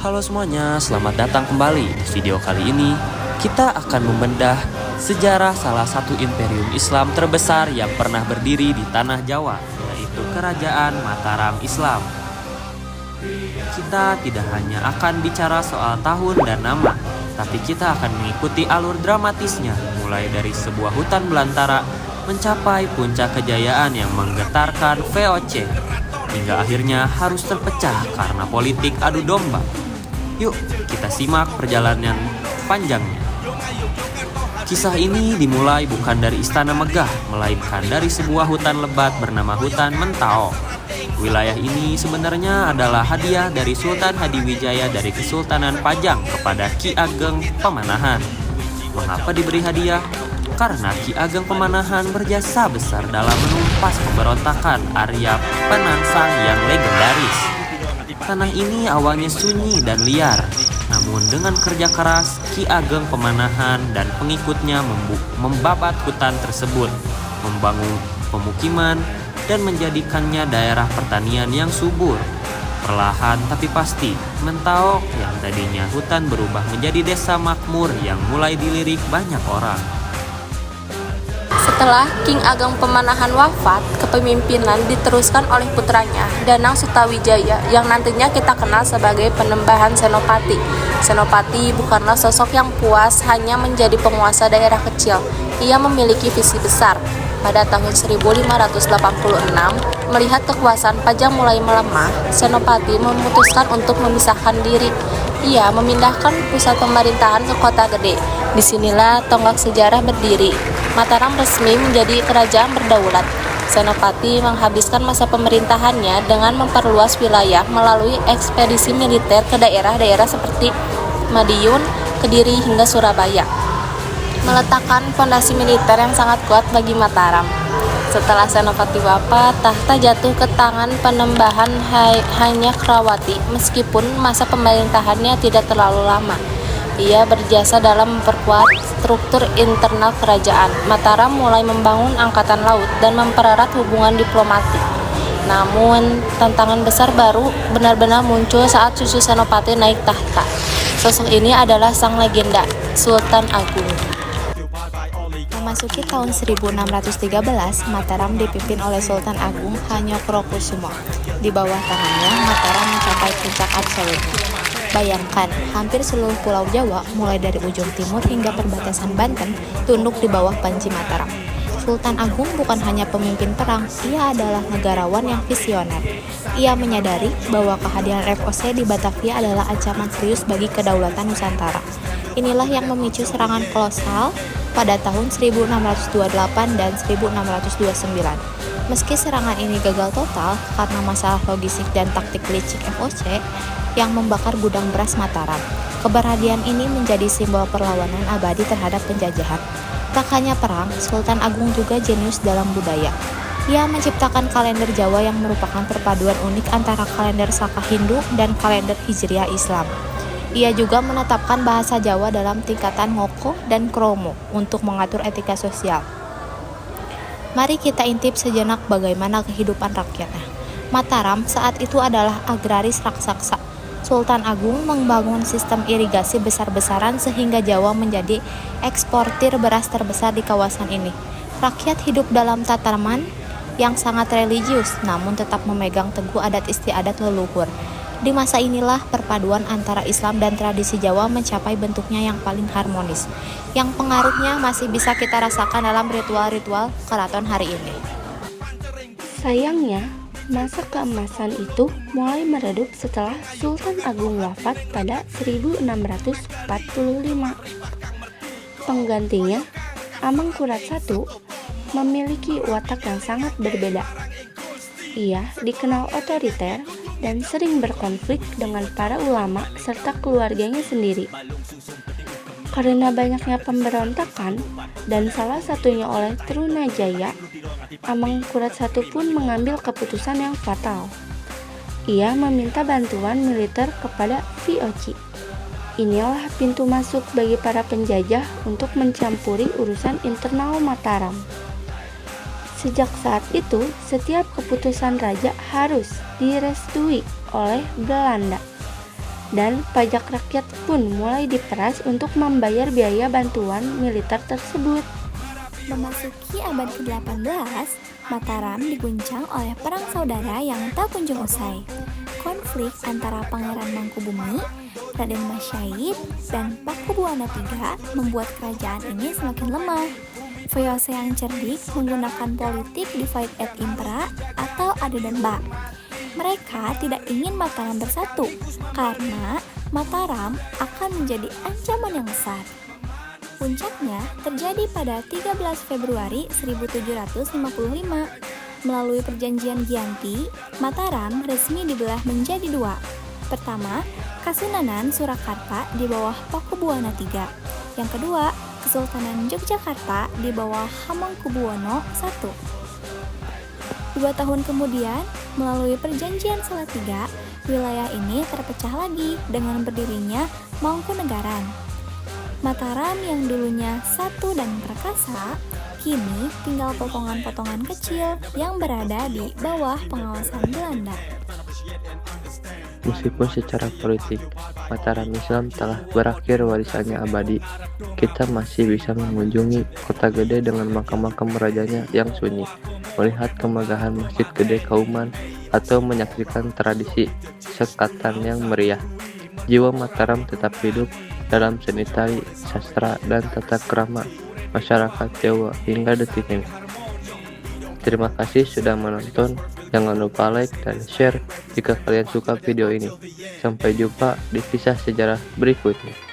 Halo semuanya, selamat datang kembali. Di video kali ini, kita akan membedah sejarah salah satu imperium Islam terbesar yang pernah berdiri di tanah Jawa, yaitu Kerajaan Mataram Islam. Kita tidak hanya akan bicara soal tahun dan nama, tapi kita akan mengikuti alur dramatisnya, mulai dari sebuah hutan belantara mencapai puncak kejayaan yang menggetarkan VOC, hingga akhirnya harus terpecah karena politik adu domba. Yuk, kita simak perjalanan panjangnya. Kisah ini dimulai bukan dari istana megah, melainkan dari sebuah hutan lebat bernama Hutan Mentao. Wilayah ini sebenarnya adalah hadiah dari Sultan Hadiwijaya dari Kesultanan Pajang kepada Ki Ageng Pemanahan. Mengapa diberi hadiah? Karena Ki Ageng Pemanahan berjasa besar dalam menumpas pemberontakan Arya Penangsang yang legendaris. Tanah ini awalnya sunyi dan liar, namun dengan kerja keras, Ki Ageng Pemanahan dan pengikutnya membabat hutan tersebut, membangun pemukiman, dan menjadikannya daerah pertanian yang subur. Perlahan tapi pasti, Mentao yang tadinya hutan berubah menjadi desa makmur yang mulai dilirik banyak orang. Setelah King Ageng Pemanahan wafat, kepemimpinan diteruskan oleh putranya, Danang Sutawijaya, yang nantinya kita kenal sebagai Penembahan Senopati. Senopati bukanlah sosok yang puas hanya menjadi penguasa daerah kecil. Ia memiliki visi besar. Pada tahun 1586, melihat kekuasaan Pajang mulai melemah, Senopati memutuskan untuk memisahkan diri. Ia memindahkan pusat pemerintahan ke Kota Gede. Disinilah tonggak sejarah berdiri. Mataram resmi menjadi kerajaan berdaulat. Senopati menghabiskan masa pemerintahannya dengan memperluas wilayah melalui ekspedisi militer ke daerah-daerah seperti Madiun, Kediri, hingga Surabaya, meletakkan fondasi militer yang sangat kuat bagi Mataram. Setelah Senopati wafat, tahta jatuh ke tangan Penembahan Hanyakrawati. Meskipun masa pemerintahannya tidak terlalu lama, ia berjasa dalam memperkuat struktur internal kerajaan. Mataram mulai membangun angkatan laut dan mempererat hubungan diplomatik. Namun, tantangan besar baru benar-benar muncul saat cucu Senopati naik tahta. Sosok ini adalah sang legenda, Sultan Agung. Memasuki tahun 1613, Mataram dipimpin oleh Sultan Agung Hanyokrokusumo. Di bawah tangannya, Mataram mencapai puncak absolutnya. Bayangkan, hampir seluruh pulau Jawa, mulai dari ujung timur hingga perbatasan Banten, tunduk di bawah panji Mataram. Sultan Agung bukan hanya pemimpin perang, ia adalah negarawan yang visioner. Ia menyadari bahwa kehadiran VOC di Batavia adalah ancaman serius bagi kedaulatan Nusantara. Inilah yang memicu serangan kolosal pada tahun 1628 dan 1629. Meski serangan ini gagal total karena masalah logistik dan taktik licik VOC yang membakar gudang beras Mataram, keberhadian ini menjadi simbol perlawanan abadi terhadap penjajahan. Tak hanya perang, Sultan Agung juga jenius dalam budaya. Ia menciptakan kalender Jawa yang merupakan perpaduan unik antara kalender Saka Hindu dan kalender Hijriah Islam. Ia juga menetapkan bahasa Jawa dalam tingkatan Ngoko dan Kromo untuk mengatur etika sosial. Mari kita intip sejenak bagaimana kehidupan rakyatnya. Mataram saat itu adalah agraris raksasa. Sultan Agung membangun sistem irigasi besar-besaran sehingga Jawa menjadi eksportir beras terbesar di kawasan ini. Rakyat hidup dalam tatanan yang sangat religius, namun tetap memegang teguh adat istiadat leluhur. Di masa inilah perpaduan antara Islam dan tradisi Jawa mencapai bentuknya yang paling harmonis, yang pengaruhnya masih bisa kita rasakan dalam ritual-ritual keraton hari ini. Sayangnya, masa keemasan itu mulai meredup setelah Sultan Agung wafat pada 1645. Penggantinya, Amangkurat I, memiliki watak yang sangat berbeda. Ia dikenal otoriter dan sering berkonflik dengan para ulama serta keluarganya sendiri. Karena banyaknya pemberontakan dan salah satunya oleh Trunajaya, Amangkurat I pun mengambil keputusan yang fatal. Ia meminta bantuan militer kepada VOC. Inilah pintu masuk bagi para penjajah untuk mencampuri urusan internal Mataram. Sejak saat itu, setiap keputusan raja harus direstui oleh Belanda. dan pajak rakyat pun mulai diperas untuk membayar biaya bantuan militer tersebut. Memasuki abad ke-18, Mataram diguncang oleh perang saudara yang tak kunjung usai. Konflik antara Pangeran Mangkubumi, Raden Mas Syahid, dan Pakubuwana III membuat kerajaan ini semakin lemah. Fayose yang cerdik menggunakan politik divide et impera atau adu domba. Mereka tidak ingin Mataram bersatu karena Mataram akan menjadi ancaman yang besar. Puncaknya terjadi pada 13 Februari 1755. Melalui perjanjian Giyanti, Mataram resmi dibelah menjadi dua. Pertama, Kasunanan Surakarta di bawah Pakubuwana III. Yang kedua, Kesultanan Yogyakarta di bawah Hamengkubuwono I. 2 tahun kemudian, melalui perjanjian Salatiga, wilayah ini terpecah lagi dengan berdirinya Mangkunegaran. Mataram yang dulunya satu dan perkasa, kini tinggal potongan-potongan kecil yang berada di bawah pengawasan Belanda. Meskipun secara politik Mataram Islam telah berakhir warisannya abadi, kita masih bisa mengunjungi kota gede dengan makam-makam rajanya yang sunyi, melihat kemegahan Masjid Gede Kauman, atau menyaksikan tradisi sekatan yang meriah. Jiwa Mataram tetap hidup dalam seni tari, sastra, dan tata krama masyarakat Jawa hingga detik ini. Terima kasih sudah menonton. Jangan lupa like dan share jika kalian suka video ini. Sampai jumpa di kisah sejarah berikutnya.